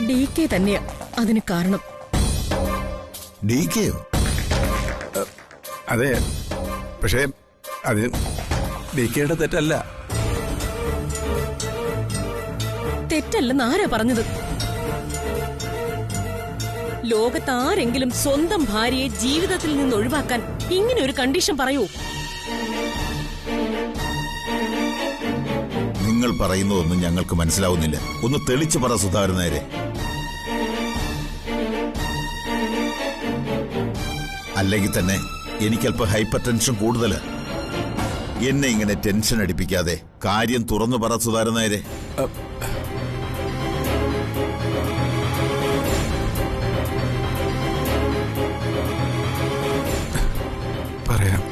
DK തന്നെയാ അതിന് കാരണം. DKയോ? അതെ, പക്ഷേ അത് DKയുടെ തെറ്റല്ല. തെറ്റല്ലെന്ന് ആരാ പറഞ്ഞത്? ലോകത്താരെങ്കിലും സ്വന്തം ഭാര്യയെ ജീവിതത്തിൽ നിന്ന് ഒഴിവാക്കാൻ ഇങ്ങനെ ഒരു കണ്ടീഷൻ പറയൂ? നിങ്ങൾ പറയുന്നതൊന്നും ഞങ്ങൾക്ക് മനസ്സിലാവുന്നില്ല. ഒന്ന് തെളിച്ചു പറ സുധാകരൻ നേരെ. അല്ലെങ്കിൽ തന്നെ എനിക്കല്പം ഹൈപ്പർ ടെൻഷൻ കൂടുതല്. എന്നെ ഇങ്ങനെ ടെൻഷൻ അടിപ്പിക്കാതെ കാര്യം തുറന്നു പറ സുധാകരൻ നേരെ. പറയാം.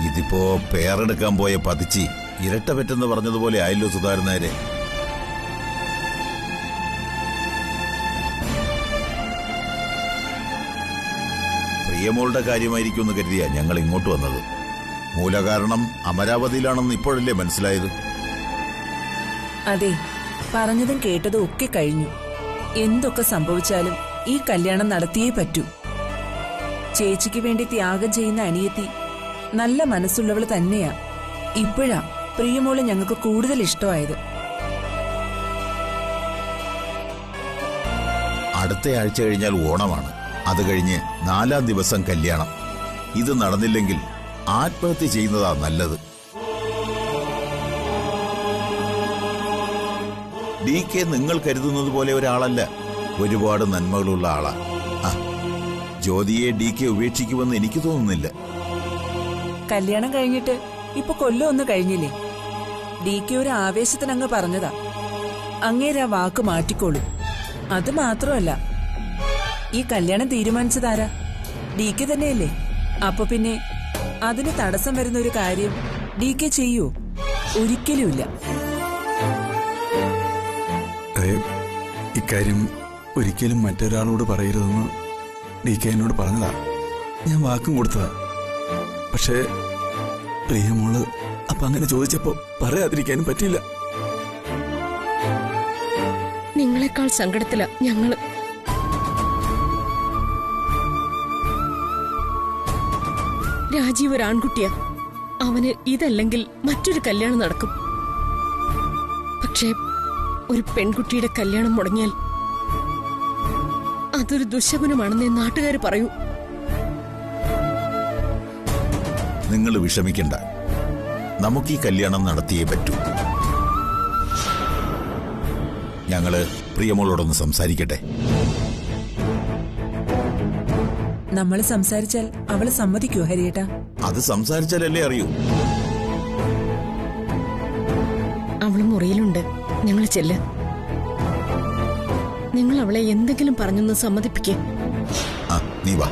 ഇതിപ്പോ പേരെടുക്കാൻ പോയ പതിച്ചി ഇരട്ട പറ്റെന്ന് പറഞ്ഞതുപോലെ ആയല്ലോ സുധാകരൻ നേരെ. പ്രിയമോളുടെ കാര്യമായിരിക്കുമെന്ന് കരുതിയാ ഞങ്ങൾ ഇങ്ങോട്ട് വന്നത്. മൂലകാരണം അമരാവതിയിലാണെന്ന് ഇപ്പോഴല്ലേ മനസ്സിലായത്? അതെ, പറഞ്ഞതും കേട്ടതും ഒക്കെ കഴിഞ്ഞു. എന്തൊക്കെ സംഭവിച്ചാലും ഈ കല്യാണം നടത്തിയേ പറ്റൂ. ചേച്ചിക്ക് വേണ്ടി ത്യാഗം ചെയ്യുന്ന അനിയത്തി നല്ല മനസ്സുള്ളവള് തന്നെയാ. ഇപ്പോഴാ പ്രിയമോള് ഞങ്ങൾക്ക് കൂടുതൽ ഇഷ്ടമായത്. അടുത്ത ആഴ്ച കഴിഞ്ഞാൽ ഓണമാണ്. അത് കഴിഞ്ഞ് 4-ാം ദിവസം കല്യാണം. ഇത് നടന്നില്ലെങ്കിൽ ആത്മഹത്യ ചെയ്യുന്നതാ നല്ലത്. DK നിങ്ങൾ കരുതുന്നത് പോലെ ഒരാളല്ല. ഒരുപാട് നന്മകളുള്ള ആളാ. ജ്യോതിയെ DK ഉപേക്ഷിക്കുമെന്ന് എനിക്ക് തോന്നുന്നില്ല. കല്യാണം കഴിഞ്ഞിട്ട് ഇപ്പൊ കൊല്ലമൊന്നും കഴിഞ്ഞില്ലേ? DK ഒരു ആവേശത്തിനങ്ങ് പറഞ്ഞതാ. അങ്ങേരാ വാക്ക് മാറ്റിക്കോളൂ. അത് മാത്രമല്ല, ഈ കല്യാണം തീരുമാനിച്ചതാരാ? DK തന്നെയല്ലേ? അപ്പൊ പിന്നെ അതിന് തടസ്സം വരുന്ന ഒരു കാര്യം DK ചെയ്യൂ? ഒരിക്കലുമില്ല. അതെ, ഇക്കാര്യം ഒരിക്കലും മറ്റൊരാളോട് പറയരുതെന്ന് DK എന്നോട് പറഞ്ഞതാ. ഞാൻ വാക്കും കൊടുത്തതാ. പക്ഷേ പ്രിയമോള് അപ്പൊ അങ്ങനെ ചോദിച്ചപ്പോ പറയാതിരിക്കാനും പറ്റില്ല. നിങ്ങളെക്കാൾ സങ്കടത്തില ഞങ്ങള്. രാജീവ് ഒരു ആൺകുട്ടിയാ. അവന് ഇതല്ലെങ്കിൽ മറ്റൊരു കല്യാണം നടക്കും. പക്ഷേ ഒരു പെൺകുട്ടിയുടെ കല്യാണം മുടങ്ങിയാൽ അതൊരു ദുശകുനമാണെന്നേ നാട്ടുകാർ പറയൂ. നിങ്ങൾ വിഷമിക്കണ്ട. നമുക്ക് ഈ കല്യാണം നടത്തിയേ പറ്റൂ. ഞങ്ങള് പ്രിയമോളോടൊന്ന് സംസാരിക്കട്ടെ. നമ്മള് സംസാരിച്ചാൽ അവള് സമ്മതിക്കോ ഹരിയേട്ടാ? അത് സംസാരിച്ചാലല്ലേ അറിയൂ. അവള് മുറിയിലുണ്ട്. ഞങ്ങൾ ചെല്ല്. നിങ്ങൾ അവളെ എന്തെങ്കിലും പറഞ്ഞൊന്ന് സമ്മതിപ്പിക്കേ. നീ വാ.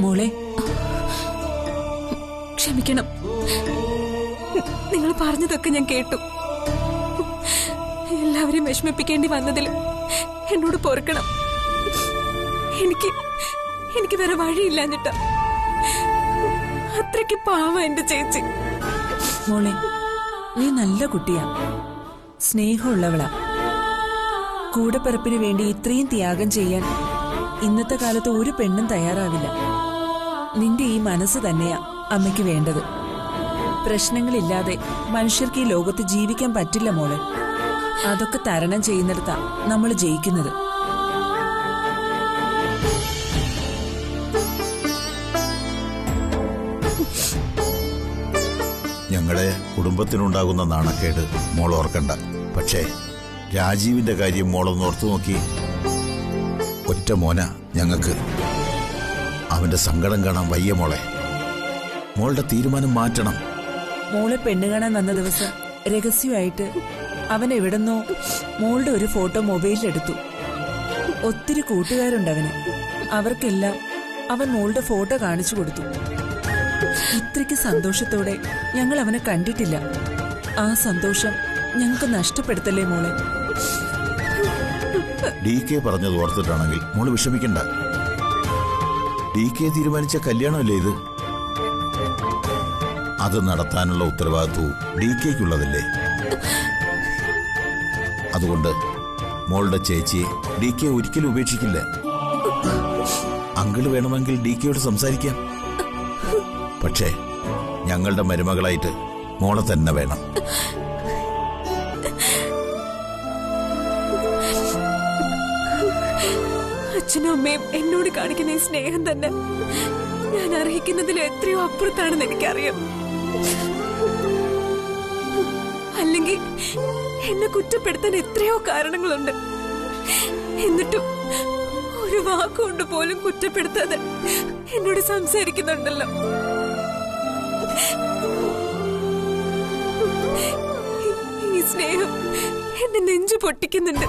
മോളെ, ക്ഷമിക്കണം. നിങ്ങൾ പറഞ്ഞതൊക്കെ ഞാൻ കേട്ടു. എല്ലാവരെയും വിഷമിപ്പിക്കേണ്ടി വന്നതിൽ എന്നോട് പൊറുക്കണം. എനിക്ക് വേറെ വഴിയില്ലാഞ്ഞിട്ടാ. അത്രയ്ക്ക് പാവം എന്റെ ചേച്ചി. മോളെ, നീ നല്ല കുട്ടിയാ, സ്നേഹമുള്ളവളാ. കൂടപ്പിറപ്പിന് വേണ്ടി ഇത്രയും ത്യാഗം ചെയ്യാൻ ഇന്നത്തെ കാലത്ത് ഒരു പെണ്ണും തയ്യാറാവില്ല. നിന്റെ ഈ മനസ്സ് തന്നെയാ അമ്മയ്ക്ക് വേണ്ടത്. പ്രശ്നങ്ങളില്ലാതെ മനുഷ്യർക്ക് ഈ ലോകത്ത് ജീവിക്കാൻ പറ്റില്ല മോളെ. അതൊക്കെ തരണം ചെയ്യുന്നിടത്താ നമ്മൾ ജയിക്കുന്നത്. ഞങ്ങളെ കുടുംബത്തിനുണ്ടാകുന്ന നാണക്കേട് മോൾ ഓർക്കണ്ട. പക്ഷേ രാജീവിന്റെ കാര്യം മോളൊന്ന് ഓർത്തു നോക്കി. ഒറ്റ മോന ഞങ്ങൾക്ക്. അവന്റെ സങ്കടം കാണാൻ വയ്യ മോളെ. മോളുടെ തീരുമാനം മാറ്റണം. മോളെ പെണ്ണ് കാണാൻ വന്ന ദിവസം രഹസ്യമായിട്ട് അവൻ എവിടെന്നോ മോളുടെ ഒരു ഫോട്ടോ മൊബൈലിലെടുത്തു. ഒത്തിരി കൂട്ടുകാരുണ്ടവന്. അവർക്കെല്ലാം അവൻ മോളുടെ ഫോട്ടോ കാണിച്ചു കൊടുത്തു. ഇത്രയ്ക്ക് സന്തോഷത്തോടെ ഞങ്ങൾ അവനെ കണ്ടിട്ടില്ല. ആ സന്തോഷം ഞങ്ങൾക്ക് നഷ്ടപ്പെടുത്തല്ലേ മോളെ. DK പറഞ്ഞത് ഓർത്തിട്ടാണെങ്കിൽ മോള് വിഷമിക്കണ്ട. DK തീരുമാനിച്ച കല്യാണമല്ലേ ഇത്? അത് നടത്താനുള്ള ഉത്തരവാദിത്വവും DKക്കുള്ളതല്ലേ? അതുകൊണ്ട് മോളുടെ ചേച്ചിയെ DK ഒരിക്കലും ഉപേക്ഷിക്കില്ല. അങ്കിള് വേണമെങ്കിൽ DKയോട് സംസാരിക്കാം. പക്ഷേ ഞങ്ങളുടെ മരുമകളായിട്ട് മോളെ തന്നെ വേണം. അച്ഛനും അമ്മയും എന്നോട് കാണിക്കുന്ന ഈ സ്നേഹം തന്നെ ഞാൻ അർഹിക്കുന്നതിലും എത്രയോ അപ്പുറത്താണെന്ന് എനിക്കറിയാം. അല്ലെങ്കിൽ എന്നെ കുറ്റപ്പെടുത്താൻ എത്രയോ കാരണങ്ങളുണ്ട്. എന്നിട്ടും ഒരു വാക്കുകൊണ്ട് പോലും കുറ്റപ്പെടുത്താതെ എന്നോട് സംസാരിക്കുന്നുണ്ടല്ലോ. ഈ സ്നേഹം എന്നെ നെഞ്ചു പൊട്ടിക്കുന്നുണ്ട്.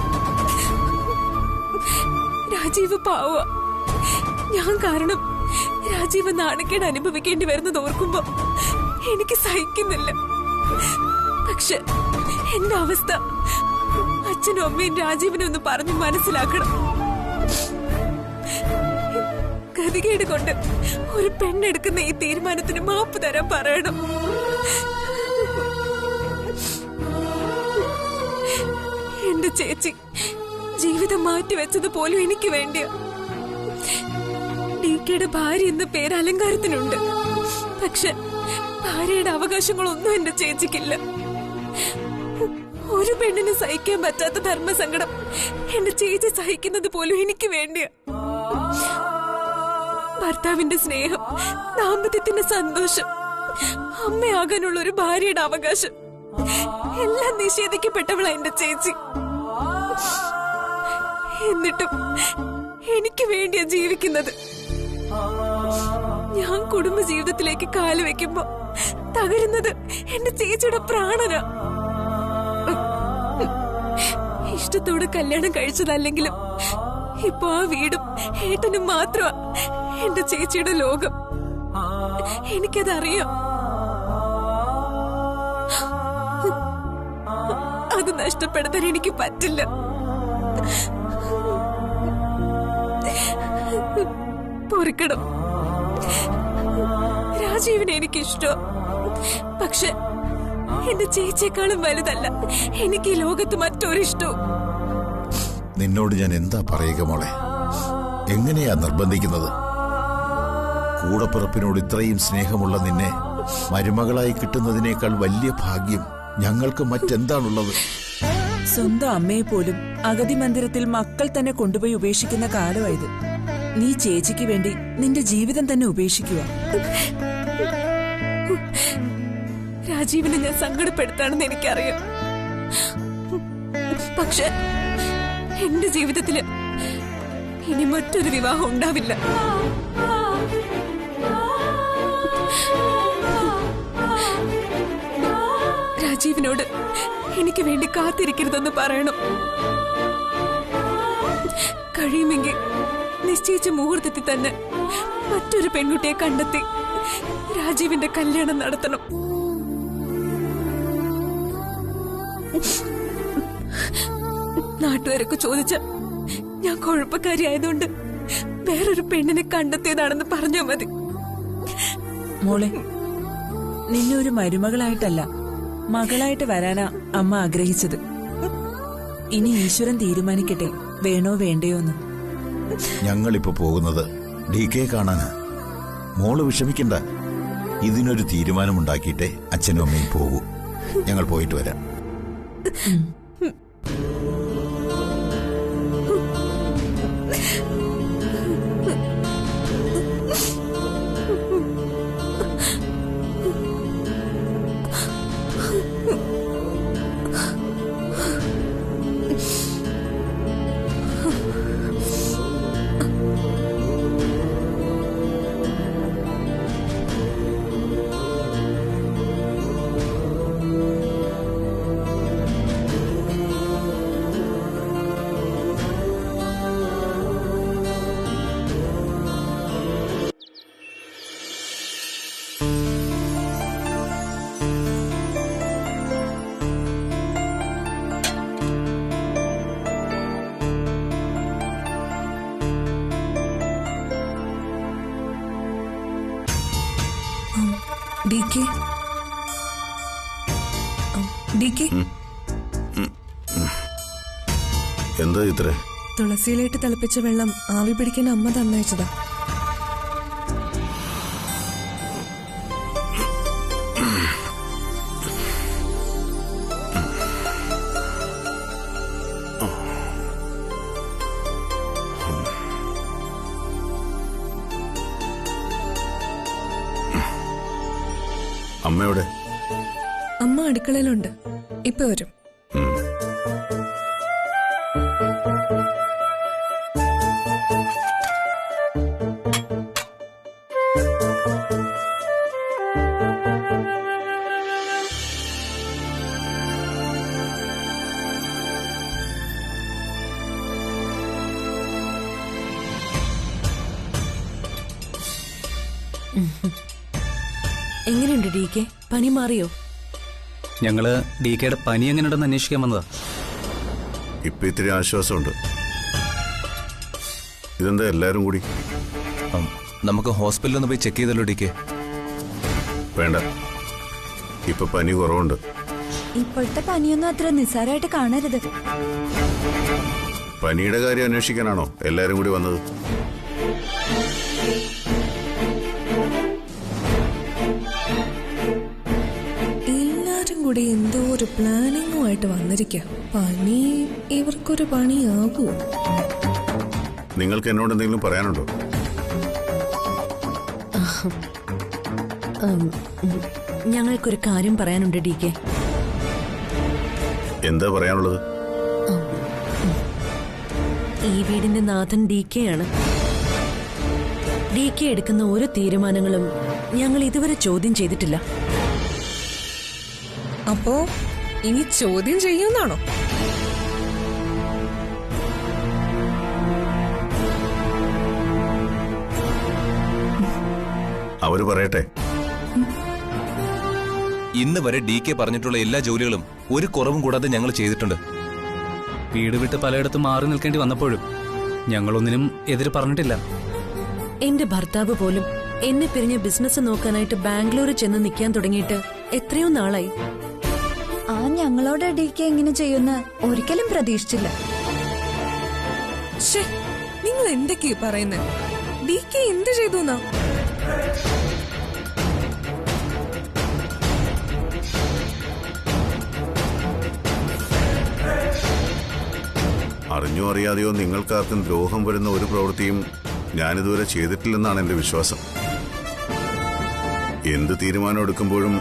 രാജീവ് പാവ. ഞാൻ കാരണം രാജീവ് നാണക്കേട് അനുഭവിക്കേണ്ടി വരുന്നത് ഓർക്കുമ്പോ എനിക്ക് സഹിക്കുന്നില്ല. പക്ഷെ എന്റെ അവസ്ഥ അച്ഛനും അമ്മയും രാജീവിനെ ഒന്ന് പറഞ്ഞു മനസ്സിലാക്കണം. ഗതികേട് കൊണ്ട് ഒരു പെണ്ണെടുക്കുന്ന ഈ തീരുമാനത്തിന് മാപ്പ് തരാൻ പറയണം. എന്റെ ചേച്ചി ജീവിതം മാറ്റിവെച്ചത് പോലും എനിക്ക് വേണ്ടിയാ. DKയുടെ ഭാര്യ എന്ന പേര് അലങ്കാരത്തിനുണ്ട്. പക്ഷെ ഭാര്യയുടെ അവകാശങ്ങളൊന്നും എന്റെ ചേച്ചിക്കില്ല. ഒരു പെണ്ണിന് സഹിക്കാൻ പറ്റാത്ത ധർമ്മസങ്കടം എന്റെ ചേച്ചി സഹിക്കുന്നത് പോലും എനിക്ക് വേണ്ടിയാ. ഭർത്താവിന്റെ സ്നേഹം, ദാമ്പത്യത്തിന്റെ സന്തോഷം, അമ്മയാകാനുള്ള ഒരു ഭാര്യയുടെ അവകാശം എല്ലാം നിഷേധിക്കപ്പെട്ടവളാ എന്റെ ചേച്ചി. എന്നിട്ടും എനിക്ക് വേണ്ടിയാ ജീവിക്കുന്നത്. ഞാൻ കുടുംബജീവിതത്തിലേക്ക് കാലുവെക്കുമ്പോ തകരുന്നത് എന്റെ ചേച്ചിയുടെ പ്രാണനാ. ഇഷ്ടത്തോടെ കല്യാണം കഴിച്ചതല്ലെങ്കിലും ഇപ്പൊ ആ വീടും ഏട്ടനും മാത്രമാ എന്റെ ചേച്ചിയുടെ ലോകം. എനിക്കതറിയാം. അത് നഷ്ടപ്പെടുത്താൻ എനിക്ക് പറ്റില്ല. പൊറുക്കണം. രാജീവിനെ എനിക്കിഷ്ടം. പക്ഷെ എന്റെ ചേച്ചിയെക്കാളും വലുതല്ല എനിക്ക് ഈ ലോകത്ത് മറ്റൊരിഷ്ടവും. നിന്നോട് ഞാൻ എന്താ പറയുക മോളെ? എങ്ങനെയാ നിർബന്ധിക്കുന്നത്? കൂടപ്പിറപ്പിനോട് ഇത്രയും സ്നേഹമുള്ള നിന്നെ മരുമകളായി കിട്ടുന്നതിനേക്കാൾ വലിയ ഭാഗ്യം ഞങ്ങൾക്ക് മറ്റെന്താണുള്ളത്? സ്വന്തം അമ്മയെ പോലും അഗതി മന്ദിരത്തിൽ മക്കൾ തന്നെ കൊണ്ടുപോയി ഉപേക്ഷിക്കുന്ന കാലമായത്. നീ ചേച്ചിക്ക് വേണ്ടി നിന്റെ ജീവിതം തന്നെ ഉപേക്ഷിക്കുക. രാജീവിനെ ഞാൻ സങ്കടപ്പെടുത്താണെന്ന് എനിക്കറിയാം. പക്ഷെ എന്റെ ജീവിതത്തില് ഇനി മറ്റൊരു വിവാഹം ഉണ്ടാവില്ല. രാജീവിനോട് എനിക്ക് വേണ്ടി കാത്തിരിക്കരുതെന്ന് പറയണം. കഴിയുമെങ്കിൽ നിശ്ചയിച്ച മുഹൂർത്തത്തിൽ തന്നെ മറ്റൊരു പെൺകുട്ടിയെ കണ്ടെത്തി രാജീവിന്റെ കല്യാണം നടത്തണം. നാട്ടുകാരൊക്കെ ചോദിച്ച ഞാൻ കുഴപ്പക്കാരിയായതുകൊണ്ട് വേറൊരു പെണ്ണിനെ കണ്ടെത്തിയതാണെന്ന് പറഞ്ഞാൽ മതി. മോളെ, നിന്നെ ഒരു മരുമകളായിട്ടല്ല മകളായിട്ട് വരാനാ അമ്മ ആഗ്രഹിച്ചത്. ഇനി ഈശ്വരൻ തീരുമാനിക്കട്ടെ വേണോ വേണ്ടയോന്ന്. ഞങ്ങളിപ്പോ പോകുന്നത് DK കാണാനാ. മോള് വിഷമിക്കണ്ട. ഇതിനൊരു തീരുമാനമുണ്ടാക്കിയിട്ടേ അച്ഛനും അമ്മയും പോകൂ. ഞങ്ങൾ പോയിട്ട് വരാം. DK എന്താ ഇത്രേ? തുളസിയിലേട്ട് തിളപ്പിച്ച വെള്ളം ആവി പിടിക്കാൻ അമ്മ തന്നയച്ചതാ. അമ്മയോടെ? അമ്മ അടുക്കളയിലുണ്ട്, ഇപ്പൊ വരും. എങ്ങനെയുണ്ട് DK? പനി മാറിയോ? ഞങ്ങള് DKയുടെ പനി എങ്ങനെയുണ്ടെന്ന് അന്വേഷിക്കാൻ വന്നതാ. ഇപ്പൊ ഇത്തിരി ആശ്വാസമുണ്ട്. ഇതെന്താ എല്ലാരും കൂടി? നമുക്ക് ഹോസ്പിറ്റലിൽ ഒന്ന് പോയി ചെക്ക് ചെയ്തല്ലോ DK. വേണ്ട, ഇപ്പൊ പനി കുറവുണ്ട്. ഇപ്പോഴത്തെ പനിയൊന്നും അത്ര നിസ്സാരമായിട്ട് കാണരുത്. പനിയുടെ കാര്യം അന്വേഷിക്കാനാണോ എല്ലാരും കൂടി വന്നത്? കൂടി എന്തോ ഒരു പ്ലാനിങ്ങുമായിട്ട് വന്നിരിക്കുക. പനി ഇവർക്കൊരു പണിയാകൂ. നിങ്ങൾക്ക് എന്നോട് എന്തെങ്കിലും പറയാനുണ്ടോ? ഞങ്ങൾക്കൊരു കാര്യം പറയാനുണ്ട് DK. എന്താ പറയാനുള്ളത്? ഈ വീടിന്റെ നാഥൻ DK ആണ്. DK എടുക്കുന്ന ഓരോ തീരുമാനങ്ങളും ഞങ്ങൾ ഇതുവരെ ചോദ്യം ചെയ്തിട്ടില്ല. അപ്പോ ഇനി ചോദ്യം ചെയ്യുന്നാണോ? അവര് പറയട്ടെ. ഇന്ന് വരെ DK പറഞ്ഞിട്ടുള്ള എല്ലാ ജോലികളും ഒരു കുറവും കൂടാതെ ഞങ്ങൾ ചെയ്തിട്ടുണ്ട്. വീട് വിട്ട് പലയിടത്തും മാറി നിൽക്കേണ്ടി വന്നപ്പോഴും ഞങ്ങളൊന്നിനും എതിര് പറഞ്ഞിട്ടില്ല. എന്റെ ഭർത്താവ് പോലും എന്നെ പിരിഞ്ഞ് ബിസിനസ് നോക്കാനായിട്ട് ബാംഗ്ലൂർ ചെന്ന് നിൽക്കാൻ തുടങ്ങിയിട്ട് എത്രയോ നാളായി. ഞങ്ങളോട് DK എങ്ങനെ ചെയ്യുന്ന ഒരിക്കലും പ്രതീക്ഷിച്ചില്ല. നിങ്ങൾ എന്തൊക്കെയാ പറയുന്നത്? DK എന്ത് ചെയ്തു? അറിഞ്ഞോ അറിയാതെയോ നിങ്ങൾക്കാർക്കും ദ്രോഹം വരുന്ന ഒരു പ്രവൃത്തിയും ഞാനിതുവരെ ചെയ്തിട്ടില്ലെന്നാണ് എന്റെ വിശ്വാസം. എന്ത് തീരുമാനം എടുക്കുമ്പോഴും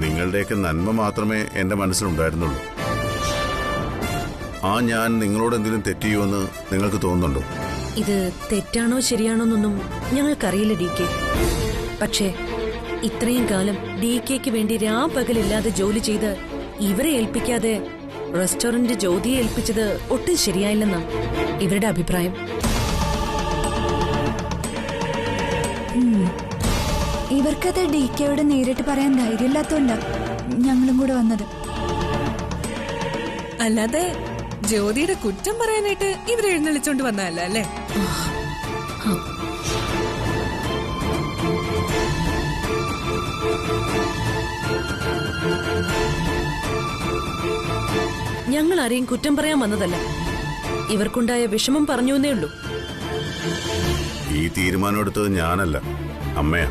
നിങ്ങളുടെയൊക്കെ നന്മ മാത്രമേ എന്റെ മനസ്സിലുണ്ടായിരുന്നുള്ളൂ. ഞാൻ നിങ്ങളോട് എന്തെങ്കിലും തെറ്റ് ചെയ്യുമെന്ന് നിങ്ങൾക്ക് തോന്നുന്നുണ്ടോ? ഇത് തെറ്റാണോ ശരിയാണോന്നൊന്നും ഞങ്ങൾക്കറിയില്ല DK. പക്ഷേ ഇത്രയും കാലം DKക്ക് വേണ്ടി രാപ്പകലില്ലാതെ ജോലി ചെയ്ത് ഇവരെ ഏൽപ്പിക്കാതെ റെസ്റ്റോറന്റ് ജ്യോതിയെ ഏൽപ്പിച്ചത് ഒട്ടും ശരിയായില്ലെന്നാണ് ഇവരുടെ അഭിപ്രായം. ഇവർക്കത് DKയോട് നേരിട്ട് പറയാൻ ധൈര്യമില്ലാത്തോണ്ടാ ഞങ്ങളും കൂടെ വന്നത്. അല്ലാതെ ജ്യോതിയുടെ കുറ്റം പറയാനായിട്ട് ഇവരെ എഴുന്നള്ളിച്ചോണ്ട് വന്നതല്ല അല്ലേ? ഞങ്ങൾ ആരെയും കുറ്റം പറയാൻ വന്നതല്ല. ഇവർക്കുണ്ടായ വിഷമം പറഞ്ഞു എന്നേ ഉള്ളൂ. ഈ തീരുമാനം എടുത്തത് ഞാനല്ല, അമ്മയാ.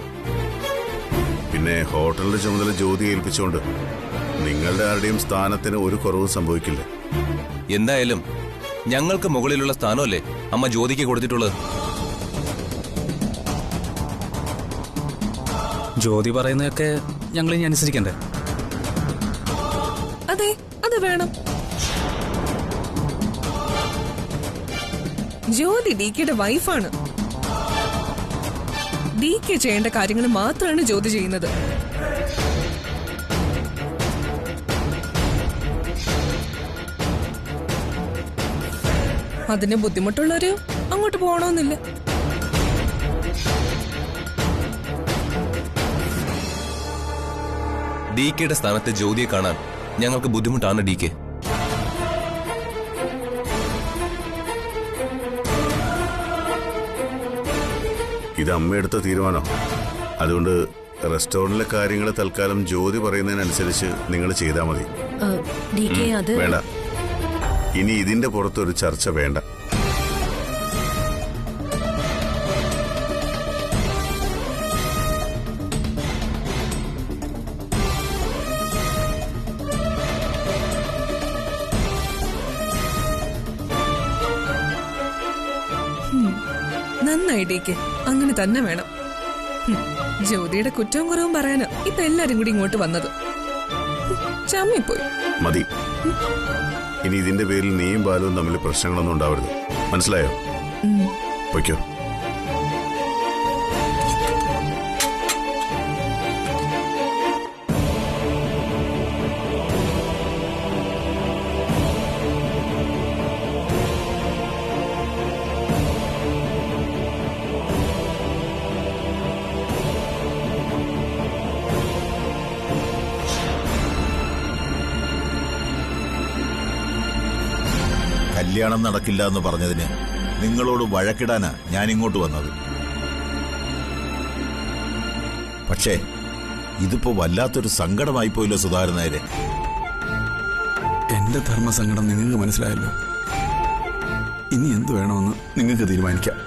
പിന്നെ ഹോട്ടലിന്റെ ചുമതല ജ്യോതി ഏൽപ്പിച്ചുകൊണ്ട് നിങ്ങളുടെ ആരുടെയും സ്ഥാനത്തിന് ഒരു കുറവും സംഭവിക്കില്ല. എന്തായാലും ഞങ്ങൾക്ക് മുകളിലുള്ള സ്ഥാനമല്ലേ അമ്മ ജ്യോതിക്ക് കൊടുത്തിട്ടുള്ളത്. ജ്യോതി പറയുന്നതൊക്കെ ഞങ്ങൾ ഇനി അനുസരിക്കണ്ടേ? അതെ, അത് വേണം. ജ്യോതി ഡിക്കയുടെ വൈഫാണ്. ഡിക്ക് ചെയ്യേണ്ട കാര്യങ്ങൾ മാത്രമാണ് ജ്യോതി ചെയ്യുന്നത്. അതിന് ബുദ്ധിമുട്ടുള്ളവര് അങ്ങോട്ട് പോകണമെന്നില്ല. ഡി കെയുടെ സ്ഥാനത്ത് ജ്യോതിയെ കാണാൻ ഞങ്ങൾക്ക് ബുദ്ധിമുട്ടാണ് ഡി കെ. ഇത് അമ്മയെടുത്ത തീരുമാനം. അതുകൊണ്ട് റെസ്റ്റോറന്റിലെ കാര്യങ്ങൾ തൽക്കാലം ജ്യോതി പറയുന്നതിനനുസരിച്ച് നിങ്ങൾ ചെയ്താൽ മതി. അത് വേണ്ട, ഇനി ഇതിന്റെ പുറത്തൊരു ചർച്ച വേണ്ട. നന്നായി ഡിക്ക്, അങ്ങനെ തന്നെ വേണം. ജ്യോതിയുടെ കുറ്റവും കുറവും പറയാന് ഇപ്പൊ എല്ലാരും കൂടി ഇങ്ങോട്ട് വന്നത്. ചമ്മിപ്പോയി. മതി. ഇനി ഇതിന്റെ പേരിൽ നീയും ബാലുവും തമ്മിൽ പ്രശ്നങ്ങളൊന്നും ഉണ്ടാവരുത്. മനസ്സിലായോ? പൊയ്ക്കോ. കല്യാണം നടക്കില്ല എന്ന് പറഞ്ഞതിന് നിങ്ങളോട് വഴക്കിടാനാ ഞാൻ ഇങ്ങോട്ട് വന്നത്. പക്ഷേ ഇതിപ്പോ വല്ലാത്തൊരു സങ്കടമായി പോയില്ലോ സുധാകരൻ നായരെ. എന്റെ ധർമ്മസങ്കടം നിങ്ങൾക്ക് മനസ്സിലായല്ലോ. ഇനി എന്ത് വേണമെന്ന് നിങ്ങൾക്ക് തീരുമാനിക്കാം.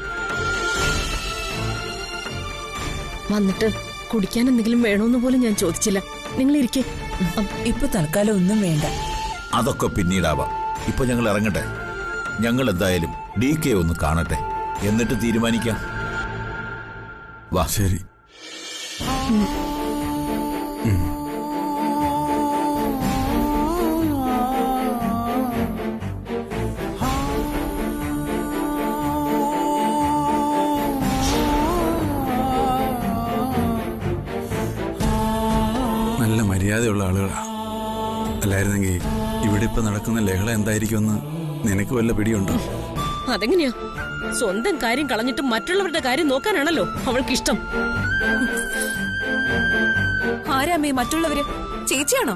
വന്നിട്ട് കുടിക്കാൻ എന്തെങ്കിലും വേണോന്ന് പോലും ഞാൻ ചോദിച്ചില്ല. നിങ്ങൾ ഇരിക്കേ. ഇപ്പൊ തൽക്കാലം ഒന്നും വേണ്ട. അതൊക്കെ പിന്നീടാവാം. ഇപ്പൊ ഞങ്ങൾ ഇറങ്ങട്ടെ. ഞങ്ങൾ എന്തായാലും ഡി കെ ഒന്ന് കാണട്ടെ, എന്നിട്ട് തീരുമാനിക്കാം. വാ. ശരി. നല്ല മര്യാദയുള്ള ആളുകളാ. അല്ലായിരുന്നെങ്കിൽ ഇവിടെ ഇപ്പൊ നടക്കുന്ന ലഹള എന്തായിരിക്കുമെന്ന് നിനക്ക് വല്ല പിടിയുണ്ടോ? അതെങ്ങനെയാ? സ്വന്തം കാര്യം കളഞ്ഞിട്ട് മറ്റുള്ളവരുടെ കാര്യം നോക്കാനാണല്ലോ അവൾക്കിഷ്ടം. ആരാമേ മറ്റുള്ളവര്? ചേച്ചിയാണോ?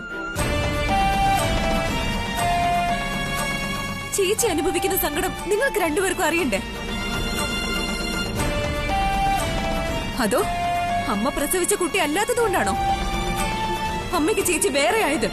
ചേച്ചി അനുഭവിക്കുന്ന സങ്കടം നിങ്ങൾക്ക് രണ്ടുപേർക്കും അറിയണ്ടേ? അതോ അമ്മ പ്രസവിച്ച കുട്ടി അല്ലാത്തതുകൊണ്ടാണോ അമ്മയ്ക്ക് ചേച്ചി വേറെ ആയത്?